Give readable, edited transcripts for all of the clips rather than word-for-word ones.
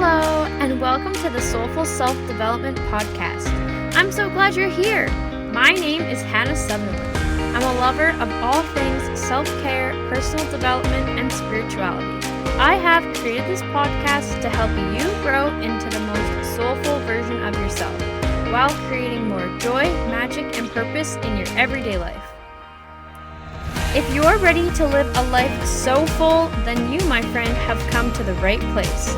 Hello, and welcome to the Soulful Self-Development Podcast. I'm so glad you're here. My name is Hannah Sutherland. I'm a lover of all things self-care, personal development, and spirituality. I have created this podcast to help you grow into the most soulful version of yourself while creating more joy, magic, and purpose in your everyday life. If you're ready to live a life so full, then you, my friend, have come to the right place.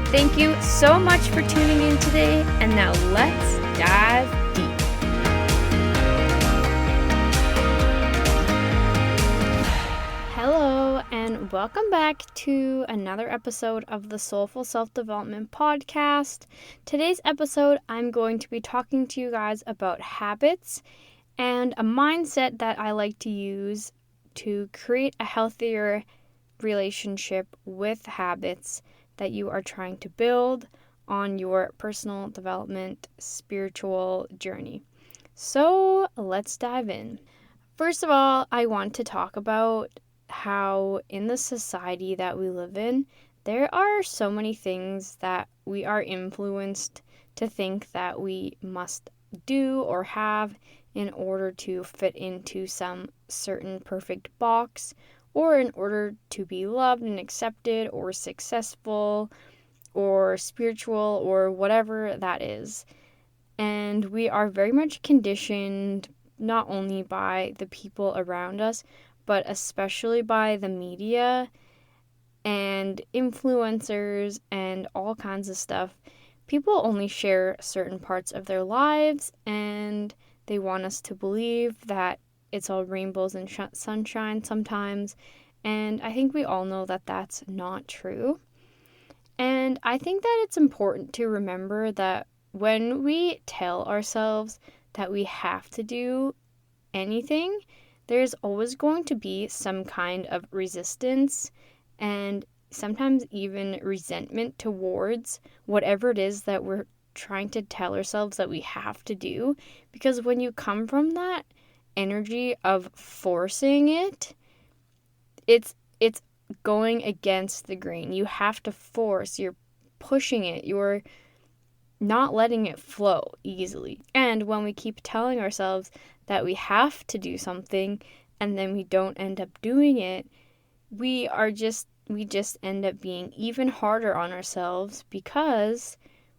Thank you so much for tuning in today, and now let's dive deep. Hello, and welcome back to another episode of the Soulful Self-Development Podcast. Today's episode, I'm going to be talking to you guys about habits and a mindset that I like to use to create a healthier relationship with habits that you are trying to build on your personal development spiritual journey. So let's dive in. First of all, I want to talk about how in the society that we live in, there are so many things that we are influenced to think that we must do or have in order to fit into some certain perfect box, or in order to be loved and accepted or successful or spiritual or whatever that is. And we are very much conditioned not only by the people around us, but especially by the media and influencers and all kinds of stuff. People only share certain parts of their lives, and they want us to believe that it's all rainbows and sunshine sometimes, and I think we all know that that's not true. And I think that it's important to remember that when we tell ourselves that we have to do anything, there's always going to be some kind of resistance and sometimes even resentment towards whatever it is that we're trying to tell ourselves that we have to do. Because when you come from that energy of forcing it, it's going against the grain. You have to force, you're pushing it, you're not letting it flow easily. And when we keep telling ourselves that we have to do something and then we don't end up doing it, we just end up being even harder on ourselves because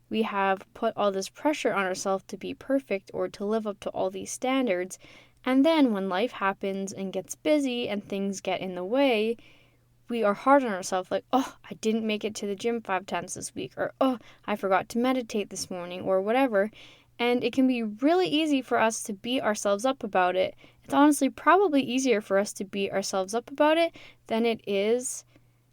we have put all this pressure on ourselves to be perfect or to live up to all these standards. And then when life happens and gets busy and things get in the way, we are hard on ourselves, like, oh, I didn't make it to the gym 5 times this week, or oh, I forgot to meditate this morning, or whatever. And it can be really easy for us to beat ourselves up about it. It's honestly probably easier for us to beat ourselves up about it than it is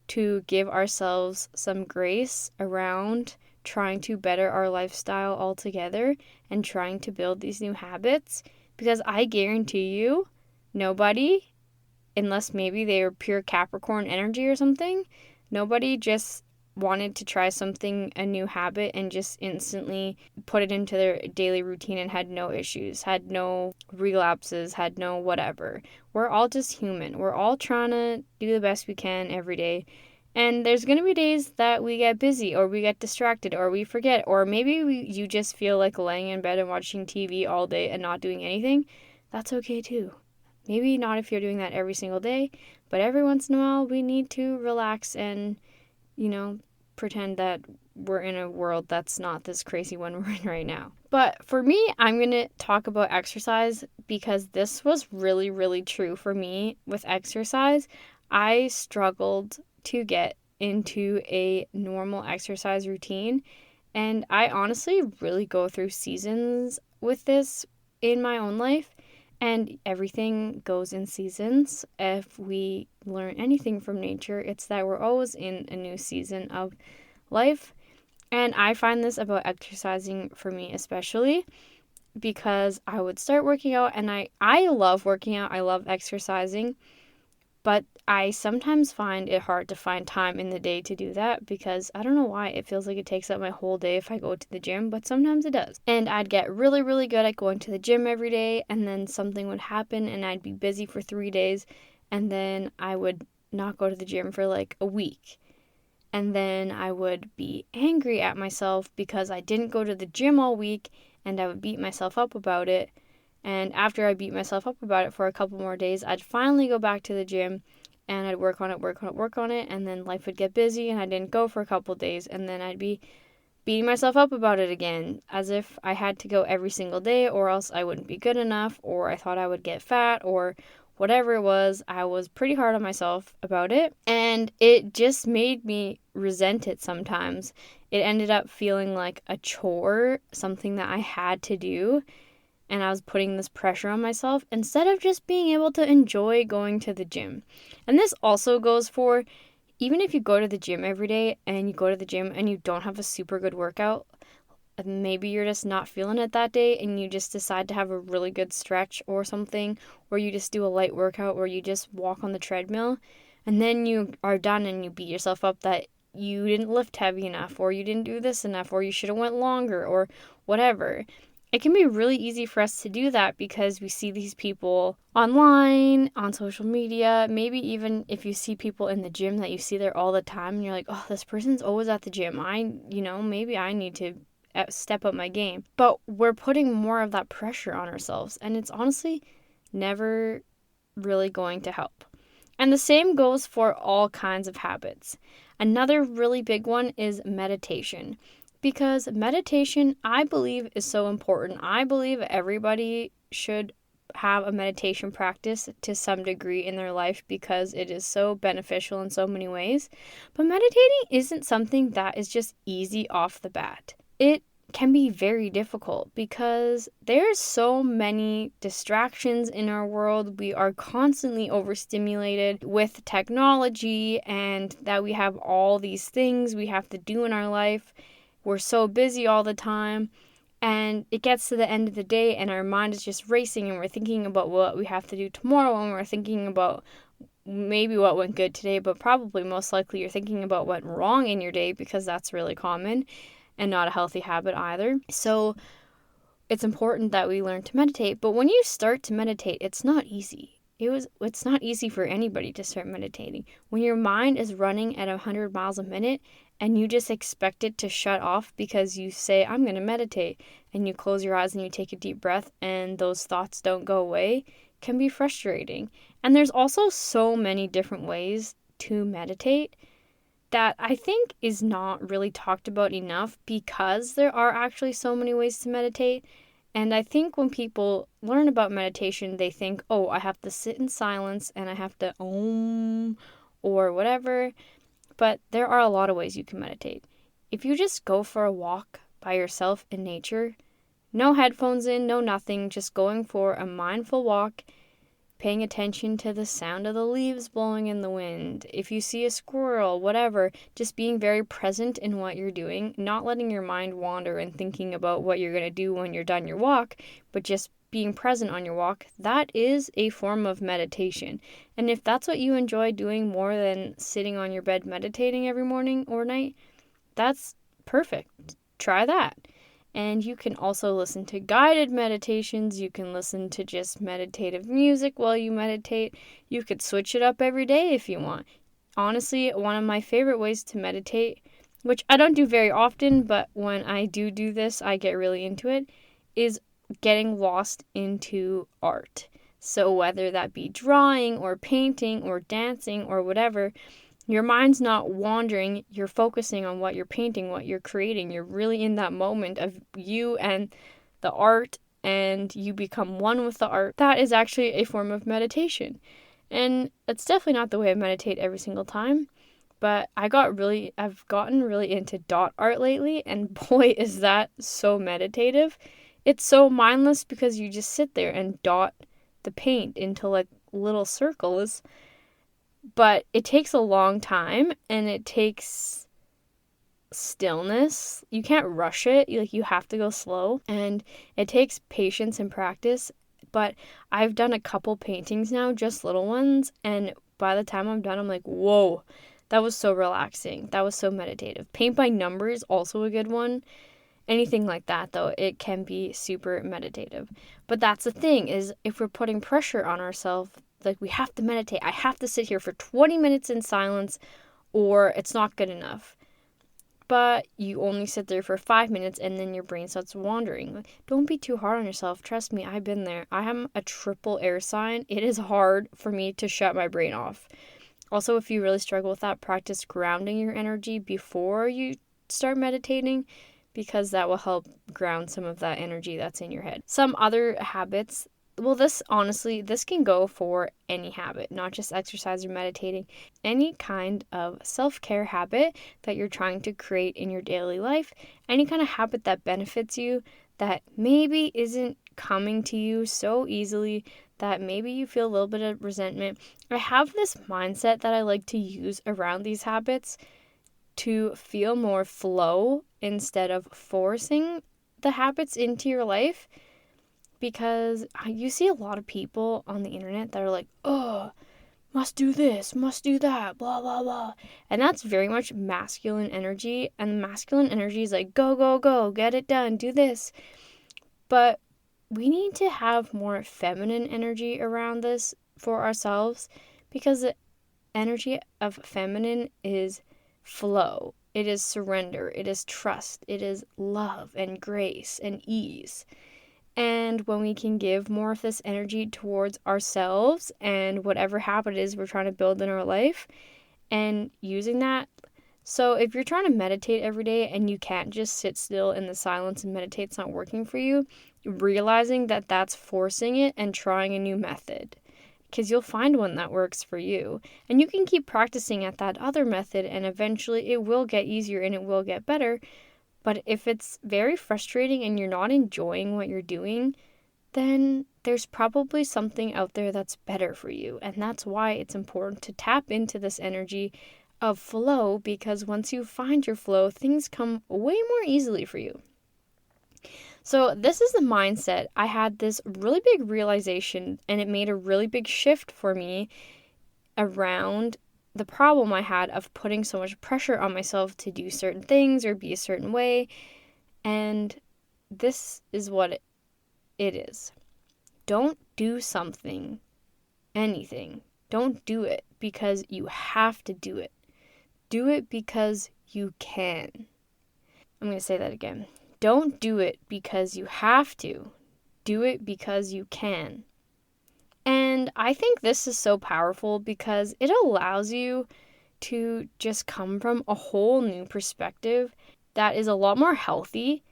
to give ourselves some grace around trying to better our lifestyle altogether and trying to build these new habits. Because I guarantee you, nobody, unless maybe they are pure Capricorn energy or something, nobody just wanted to try something, a new habit, and just instantly put it into their daily routine and had no issues, had no relapses, had no whatever. We're all just human. We're all trying to do the best we can every day. And there's going to be days that we get busy or we get distracted or we forget, or maybe you just feel like laying in bed and watching TV all day and not doing anything. That's okay too. Maybe not if you're doing that every single day, but every once in a while we need to relax and, pretend that we're in a world that's not this crazy one we're in right now. But for me, I'm going to talk about exercise because this was really, really true for me with exercise. I struggled to get into a normal exercise routine, and I honestly really go through seasons with this in my own life, and everything goes in seasons. If we learn anything from nature, it's that we're always in a new season of life. And I find this about exercising for me especially because I would start working out, and I love working out, I love exercising, but I sometimes find it hard to find time in the day to do that because I don't know why. It feels like it takes up my whole day if I go to the gym, but sometimes it does. And I'd get really, really good at going to the gym every day, and then something would happen and I'd be busy for 3 days, and then I would not go to the gym for like a week. And then I would be angry at myself because I didn't go to the gym all week, and I would beat myself up about it. And after I beat myself up about it for a couple more days, I'd finally go back to the gym and I'd work on it. And then life would get busy and I didn't go for a couple days. And then I'd be beating myself up about it again, as if I had to go every single day or else I wouldn't be good enough, or I thought I would get fat, or whatever it was. I was pretty hard on myself about it, and it just made me resent it sometimes. It ended up feeling like a chore, something that I had to do, and I was putting this pressure on myself instead of just being able to enjoy going to the gym. And this also goes for even if you go to the gym every day and you go to the gym and you don't have a super good workout, maybe you're just not feeling it that day and you just decide to have a really good stretch or something, or you just do a light workout or you just walk on the treadmill, and then you are done and you beat yourself up that you didn't lift heavy enough, or you didn't do this enough, or you should have went longer, or whatever. It can be really easy for us to do that because we see these people online, on social media, maybe even if you see people in the gym that you see there all the time and you're like, oh, this person's always at the gym. Maybe I need to step up my game. But we're putting more of that pressure on ourselves, and it's honestly never really going to help. And the same goes for all kinds of habits. Another really big one is meditation. Because meditation, I believe, is so important. I believe everybody should have a meditation practice to some degree in their life because it is so beneficial in so many ways. But meditating isn't something that is just easy off the bat. It can be very difficult because there's so many distractions in our world. We are constantly overstimulated with technology, and that we have all these things we have to do in our life. We're so busy all the time, and it gets to the end of the day and our mind is just racing and we're thinking about what we have to do tomorrow, and we're thinking about maybe what went good today, but probably most likely you're thinking about what went wrong in your day, because that's really common and not a healthy habit either. So it's important that we learn to meditate, but when you start to meditate, it's not easy. It's not easy for anybody to start meditating. When your mind is running at 100 miles a minute and you just expect it to shut off because you say, I'm going to meditate, and you close your eyes and you take a deep breath and those thoughts don't go away, can be frustrating. And there's also so many different ways to meditate that I think is not really talked about enough, because there are actually so many ways to meditate. And I think when people learn about meditation, they think, oh, I have to sit in silence and I have to or whatever. But there are a lot of ways you can meditate. If you just go for a walk by yourself in nature, no headphones in, no nothing, just going for a mindful walk, paying attention to the sound of the leaves blowing in the wind. If you see a squirrel, whatever, just being very present in what you're doing, not letting your mind wander and thinking about what you're going to do when you're done your walk, but just being present on your walk, that is a form of meditation. And if that's what you enjoy doing more than sitting on your bed meditating every morning or night, that's perfect. Try that. And you can also listen to guided meditations. You can listen to just meditative music while you meditate. You could switch it up every day if you want. Honestly, one of my favorite ways to meditate, which I don't do very often, but when I do this, I get really into it, is getting lost into art. So whether that be drawing or painting or dancing or whatever, your mind's not wandering. You're focusing on what you're painting, what you're creating. You're really in that moment of you and the art, and you become one with the art. That is actually a form of meditation. And it's definitely not the way I meditate every single time, but I've gotten really into dot art lately, and boy, is that so meditative. It's so mindless because you just sit there and dot the paint into like little circles. But it takes a long time, and it takes stillness. You can't rush it. You have to go slow, and it takes patience and practice. But I've done a couple paintings now, just little ones, and by the time I'm done, I'm like, whoa, that was so relaxing. That was so meditative. Paint by numbers, also a good one. Anything like that, though, it can be super meditative. But that's the thing, is if we're putting pressure on ourselves, like we have to meditate, I have to sit here for 20 minutes in silence, or it's not good enough. But you only sit there for 5 minutes and then your brain starts wandering. Don't be too hard on yourself. Trust me, I've been there. I am a triple air sign. It is hard for me to shut my brain off. Also, if you really struggle with that, practice grounding your energy before you start meditating, because that will help ground some of that energy that's in your head. Some other habits, well, this can go for any habit, not just exercise or meditating. Any kind of self-care habit that you're trying to create in your daily life, any kind of habit that benefits you, that maybe isn't coming to you so easily, that maybe you feel a little bit of resentment. I have this mindset that I like to use around these habits to feel more flow instead of forcing the habits into your life, because you see a lot of people on the internet that are like, oh, must do this, must do that, blah, blah, blah. And that's very much masculine energy. And masculine energy is like, go, go, go, get it done, do this. But we need to have more feminine energy around this for ourselves, because the energy of feminine is flow. It is surrender. It is trust. It is love and grace and ease. And when we can give more of this energy towards ourselves and whatever habit it is we're trying to build in our life, and using that. So if you're trying to meditate every day and you can't just sit still in the silence and meditate, it's not working for you, realizing that that's forcing it and trying a new method, because you'll find one that works for you. And you can keep practicing at that other method, and eventually it will get easier and it will get better. But if it's very frustrating and you're not enjoying what you're doing, then there's probably something out there that's better for you. And that's why it's important to tap into this energy of flow, because once you find your flow, things come way more easily for you. So this is the mindset. I had this really big realization, and it made a really big shift for me around the problem I had of putting so much pressure on myself to do certain things or be a certain way. And this is what it is. Don't do something, anything. Don't do it because you have to do it. Do it because you can. I'm going to say that again. Don't do it because you have to. Do it because you can. And I think this is so powerful because it allows you to just come from a whole new perspective that is a lot more healthy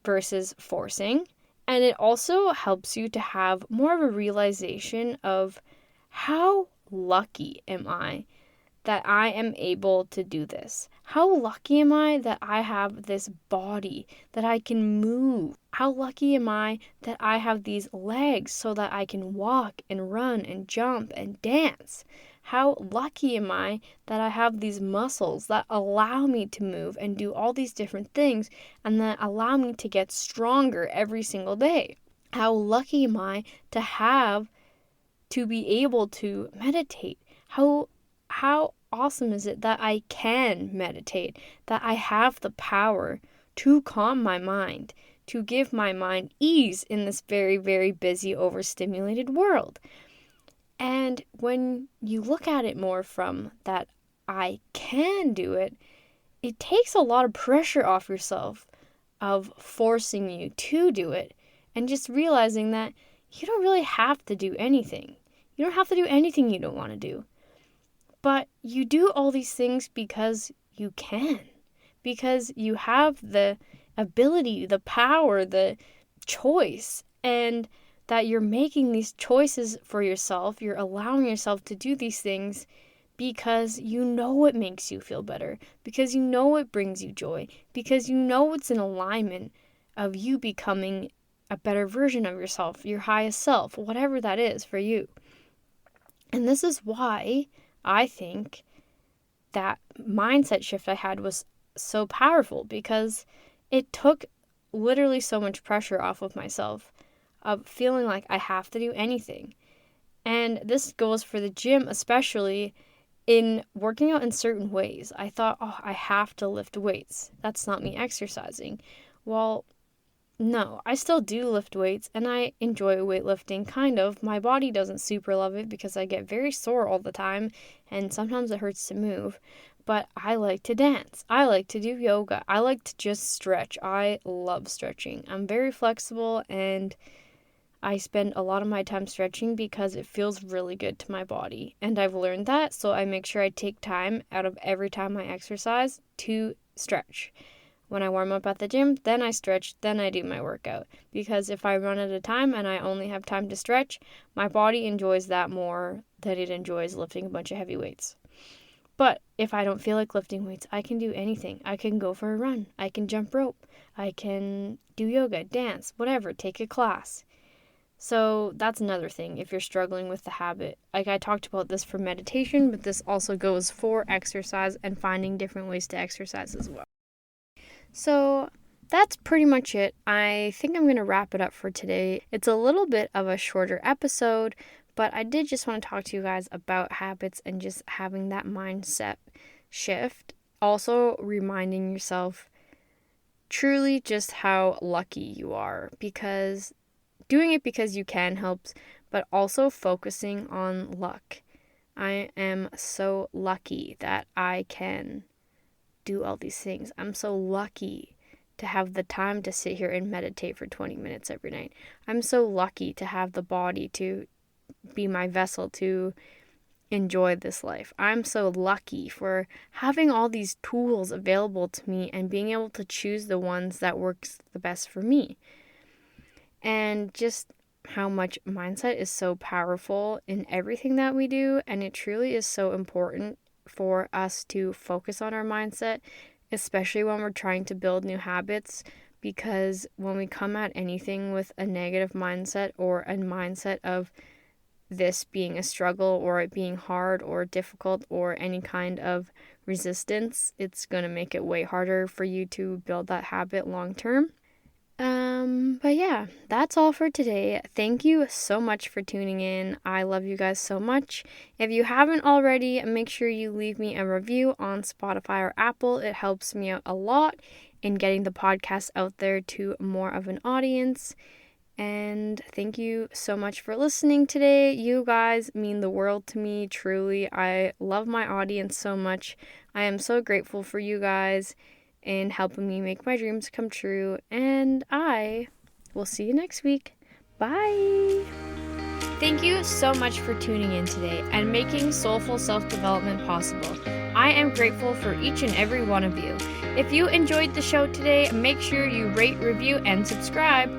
versus forcing. And it also helps you to have more of a realization of how lucky am I that I am able to do this? How lucky am I that I have this body, that I can move? How lucky am I that I have these legs so that I can walk and run and jump and dance? How lucky am I that I have these muscles that allow me to move and do all these different things and that allow me to get stronger every single day? How lucky am I to be able to meditate? How awesome is it that I can meditate, that I have the power to calm my mind, to give my mind ease in this very, very busy, overstimulated world? And when you look at it more from that I can do it, it takes a lot of pressure off yourself of forcing you to do it, and just realizing that you don't really have to do anything. You don't have to do anything you don't want to do. But you do all these things because you can, because you have the ability, the power, the choice, and that you're making these choices for yourself. You're allowing yourself to do these things because you know it makes you feel better, because you know it brings you joy, because you know it's in alignment of you becoming a better version of yourself, your highest self, whatever that is for you. And this is why I think that mindset shift I had was so powerful, because it took literally so much pressure off of myself of feeling like I have to do anything. And this goes for the gym, especially in working out in certain ways. I thought, I have to lift weights. That's not me exercising. Well, No, I still do lift weights and I enjoy weightlifting, kind of. My body doesn't super love it because I get very sore all the time and sometimes it hurts to move. But I like to dance. I like to do yoga. I like to just stretch. I love stretching. I'm very flexible and I spend a lot of my time stretching because it feels really good to my body. And I've learned that, so I make sure I take time out of every time I exercise to stretch. When I warm up at the gym, then I stretch, then I do my workout. Because if I run out of time and I only have time to stretch, my body enjoys that more than it enjoys lifting a bunch of heavy weights. But if I don't feel like lifting weights, I can do anything. I can go for a run. I can jump rope. I can do yoga, dance, whatever, take a class. So that's another thing if you're struggling with the habit. Like I talked about this for meditation, but this also goes for exercise and finding different ways to exercise as well. So that's pretty much it. I think I'm going to wrap it up for today. It's a little bit of a shorter episode, but I did just want to talk to you guys about habits and just having that mindset shift. Also reminding yourself truly just how lucky you are, because doing it because you can helps, but also focusing on luck. I am so lucky that I can do all these things. I'm so lucky to have the time to sit here and meditate for 20 minutes every night. I'm so lucky to have the body to be my vessel to enjoy this life. I'm so lucky for having all these tools available to me and being able to choose the ones that works the best for me. And just how much mindset is so powerful in everything that we do, and it truly is so important for us to focus on our mindset, especially when we're trying to build new habits, because when we come at anything with a negative mindset or a mindset of this being a struggle or it being hard or difficult or any kind of resistance, it's going to make it way harder for you to build that habit long term. But yeah, that's all for today. Thank you so much for tuning in. I love you guys so much. If you haven't already, make sure you leave me a review on Spotify or Apple. It helps me out a lot in getting the podcast out there to more of an audience. And thank you so much for listening today. You guys mean the world to me, truly. I love my audience so much. I am so grateful for you guys and helping me make my dreams come true. And I will see you next week. Bye! Thank you so much for tuning in today and making Soulful Self-Development possible. I am grateful for each and every one of you. If you enjoyed the show today, make sure you rate, review, and subscribe.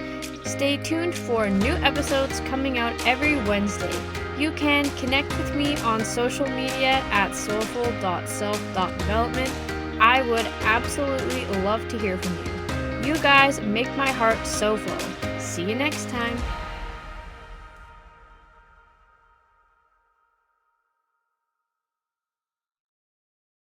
Stay tuned for new episodes coming out every Wednesday. You can connect with me on social media at soulful.self.development. I would absolutely love to hear from you. You guys make my heart so full. See you next time.